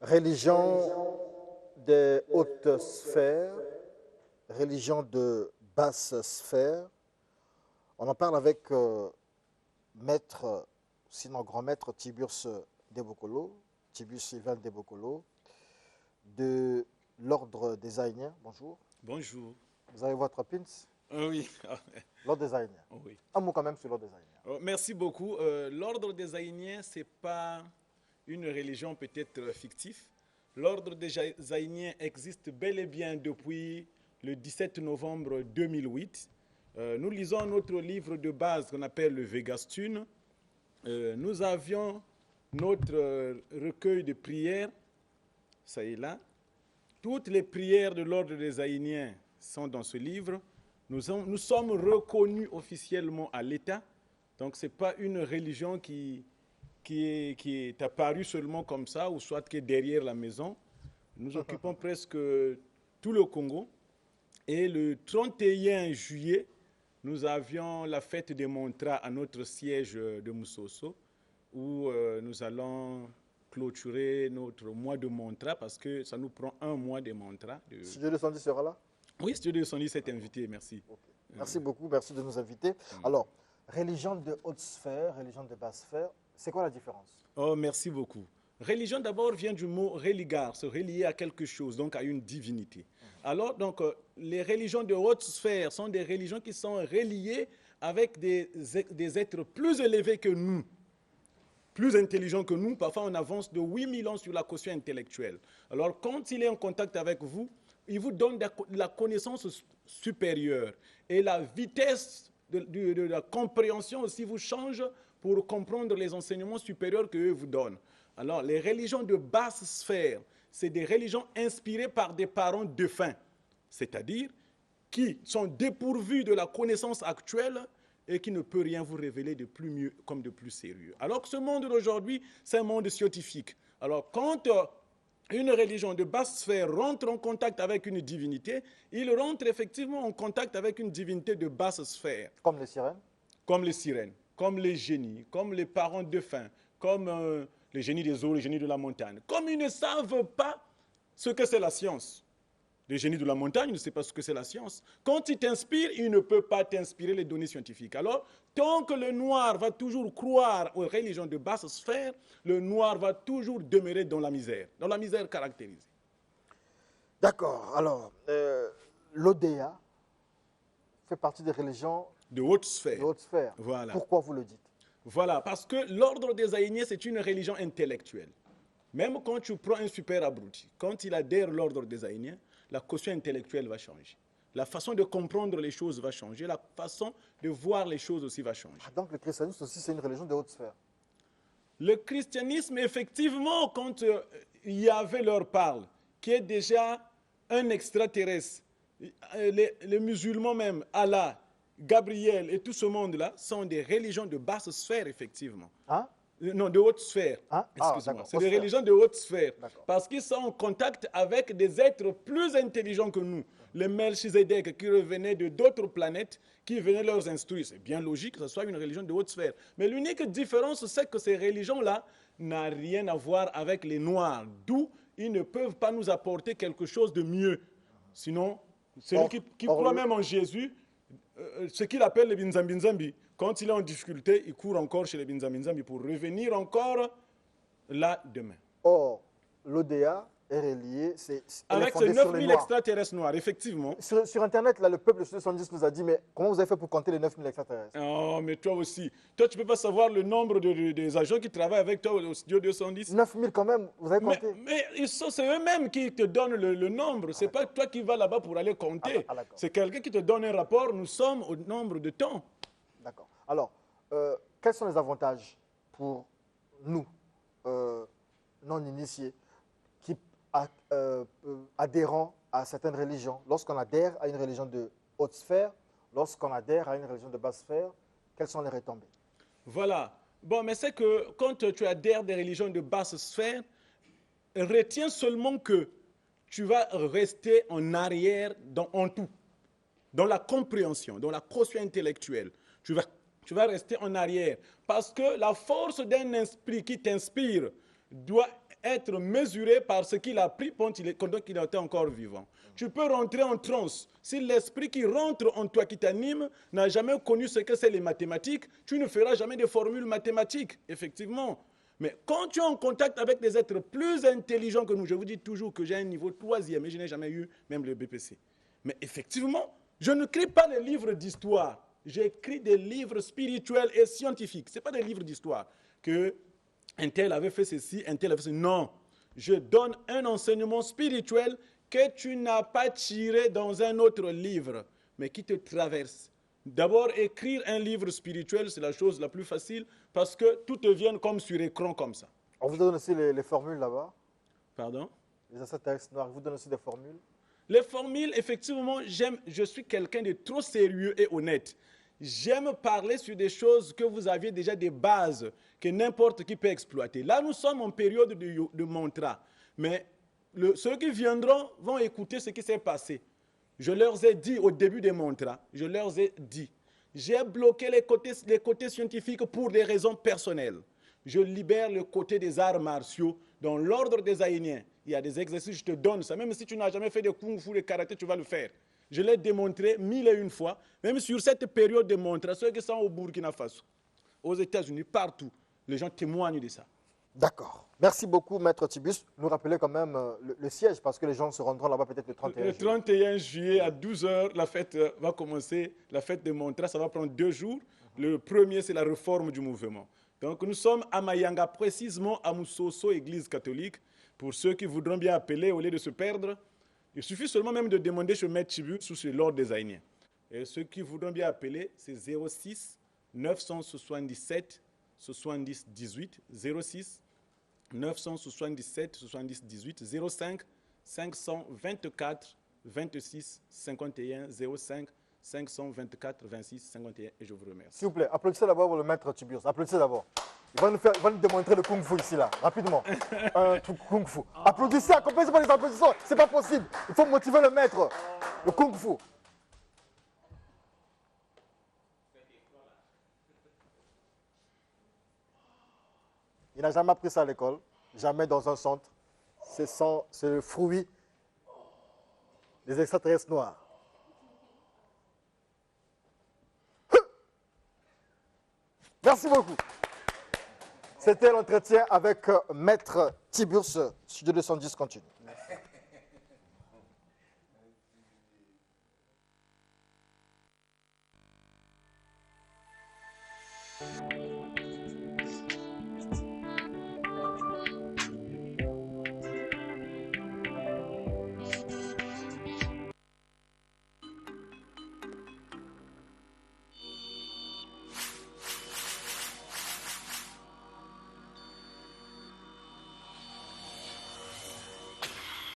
Religion des hautes sphères, religion de basse sphère. On en parle avec maître, sinon grand maître Tiburce Debokolo, Tiburce Sylvain Debokolo, de l'ordre des Aïniens. Bonjour. Bonjour. Vous avez votre pins? Oui. L'ordre des Aïniens. Oui. Un mot quand même sur l'ordre des Aïniens. Merci beaucoup. L'ordre des Aïniens, ce n'est pas une religion peut-être fictive. L'ordre des Aïniens existe bel et bien depuis le 17 novembre 2008. Nous lisons notre livre de base qu'on appelle le Vegastune. Nous avions notre recueil de prières, ça est là. Toutes les prières de l'ordre des Aïniens sont dans ce livre. Nous sommes reconnus officiellement à l'État. Donc, ce n'est pas une religion qui est apparue seulement comme ça, ou soit qui est derrière la maison. Nous occupons presque tout le Congo. Et le 31 juillet, nous avions la fête des Mantras à notre siège de Moussoso, où nous allons clôturer notre mois de Mantras, parce que ça nous prend un mois de Mantras. Studio 210 sera là? Oui, Studio 210 est invité, merci. Okay. Merci beaucoup, merci de nous inviter. Alors, religion de haute sphère, religion de basse sphère, c'est quoi la différence? Oh, merci beaucoup. Religion d'abord vient du mot religar, se relier à quelque chose, donc à une divinité. Alors, donc, les religions de haute sphère sont des religions qui sont reliées avec des êtres plus élevés que nous, plus intelligents que nous. Parfois, on avance de 8000 ans sur la quotient intellectuelle. Alors, quand il est en contact avec vous, il vous donne la connaissance supérieure. Et la vitesse de la compréhension aussi vous change pour comprendre les enseignements supérieurs qu'eux vous donnent. Alors, les religions de basse sphère, c'est des religions inspirées par des parents défunts, c'est-à-dire qui sont dépourvus de la connaissance actuelle et qui ne peut rien vous révéler de plus mieux comme de plus sérieux. Alors que ce monde d'aujourd'hui, c'est un monde scientifique. Alors, quand une religion de basse sphère rentre en contact avec une divinité, il rentre effectivement en contact avec une divinité de basse sphère. Comme les sirènes? Comme les sirènes, comme les génies, comme les parents défunts, comme les génies des eaux, les génies de la montagne. Comme ils ne savent pas ce que c'est la science. Les génies de la montagne ne savent pas ce que c'est la science. Quand ils t'inspirent, ils ne peuvent pas t'inspirer les données scientifiques. Alors, tant que le noir va toujours croire aux religions de basse sphère, le noir va toujours demeurer dans la misère caractérisée. D'accord. Alors, l'ODA fait partie des religions de haute sphère. De haute sphère. Voilà. Pourquoi vous le dites? Voilà, parce que l'ordre des Aïniens, c'est une religion intellectuelle. Même quand tu prends un super abruti, quand il adhère à l'ordre des Aïniens, la quotient intellectuelle va changer. La façon de comprendre les choses va changer. La façon de voir les choses aussi va changer. Ah, donc le christianisme aussi, c'est une religion de haute sphère. Le christianisme, effectivement, quand Yahvé leur parle, qui est déjà un extraterrestre, les musulmans même, Allah, Gabriel et tout ce monde-là sont des religions de basse sphère, effectivement. Hein? Non, de haute sphère. Hein? Excusez-moi. Ah, c'est des religions de haute sphère. Parce qu'ils sont en contact avec des êtres plus intelligents que nous. Les Melchizedek qui revenaient de d'autres planètes, qui venaient leur instruire. C'est bien logique que ce soit une religion de haute sphère. Mais l'unique différence, c'est que ces religions-là n'ont rien à voir avec les Noirs. D'où ils ne peuvent pas nous apporter quelque chose de mieux. Sinon, celui qui croit même en Jésus, ce qu'il appelle les Binzambinzambi, quand il est en difficulté, il court encore chez les Binzambinzambi pour revenir encore là demain. Or, l'ODA est relié, avec ces 9000 extraterrestres noirs, effectivement. Sur Internet, là, le peuple 70 nous a dit, mais comment vous avez fait pour compter les 9000 extraterrestres? Oh, mais toi aussi. Toi, tu ne peux pas savoir le nombre des agents qui travaillent avec toi au studio 210. 9000 quand même, vous avez compté? Mais c'est eux-mêmes qui te donnent le nombre. Ce n'est pas toi qui vas là-bas pour aller compter. C'est quelqu'un qui te donne un rapport. Nous sommes au nombre de temps. D'accord. Alors, quels sont les avantages pour nous, non-initiés, qui adhérant à certaines religions, lorsqu'on adhère à une religion de haute sphère, lorsqu'on adhère à une religion de basse sphère, quelles sont les retombées? Voilà. Bon, mais c'est que quand tu adhères des religions de basse sphère, retiens seulement que tu vas rester en arrière en tout, dans la compréhension, dans la caution intellectuelle. Tu vas rester en arrière. Parce que la force d'un esprit qui t'inspire doit être mesurée par ce qu'il a pris pendant qu'il était encore vivant. Tu peux rentrer en transe. Si l'esprit qui rentre en toi, qui t'anime, n'a jamais connu ce que c'est les mathématiques, tu ne feras jamais de formules mathématiques, effectivement. Mais quand tu es en contact avec des êtres plus intelligents que nous, je vous dis toujours que j'ai un niveau 3e et je n'ai jamais eu même le BPC. Mais effectivement, je ne crée pas des livres d'histoire. J'écris des livres spirituels et scientifiques. Ce n'est pas des livres d'histoire que un tel avait fait ceci, un tel avait fait ceci. Non, je donne un enseignement spirituel que tu n'as pas tiré dans un autre livre, mais qui te traverse. D'abord, écrire un livre spirituel, c'est la chose la plus facile parce que tout te vient comme sur écran, comme ça. On vous donne aussi les formules là-bas? Pardon? Les extraterrestres noirs, vous donnent aussi des formules? Les formules, effectivement, je suis quelqu'un de trop sérieux et honnête. J'aime parler sur des choses que vous aviez déjà des bases, que n'importe qui peut exploiter. Là, nous sommes en période de mantra. Mais ceux qui viendront vont écouter ce qui s'est passé. Je leur ai dit au début des mantras, je leur ai dit, j'ai bloqué les côtés scientifiques pour des raisons personnelles. Je libère le côté des arts martiaux dans l'ordre des Aïniens. Il y a des exercices, je te donne ça. Même si tu n'as jamais fait de kung fu, de karaté, tu vas le faire. Je l'ai démontré 1001 fois, même sur cette période de mantra, ceux qui sont au Burkina Faso, aux États-Unis, partout, les gens témoignent de ça. D'accord. Merci beaucoup, Maître Tiburce. Nous rappelez quand même le siège, parce que les gens se rendront là-bas peut-être le 31 juillet. Le 31 juillet à 12 h, la fête va commencer. La fête de mantra, ça va prendre 2 jours. Le premier, c'est la réforme du mouvement. Donc, nous sommes à Mayanga, précisément à Moussoso, église catholique. Pour ceux qui voudront bien appeler, au lieu de se perdre, il suffit seulement même de demander chez Maître Tiburce sous l'ordre des Aïniens. Et ceux qui voudront bien appeler, c'est 06 977 70 18, 06 977 70 18, 05 524 26 51, 05 524 26 51, et je vous remercie. S'il vous plaît, applaudissez d'abord le Maître Tiburce. Applaudissez d'abord. Il va nous démontrer le Kung Fu ici, là, rapidement. Un truc Kung Fu. Applaudissez, accompagnez par les applaudissements. C'est pas possible. Il faut motiver le Maître. Le Kung Fu. Il n'a jamais appris ça à l'école, jamais dans un centre. C'est le fruit des extraterrestres noirs. Merci beaucoup. C'était l'entretien avec Maître Tiburce. Studio 210 continue.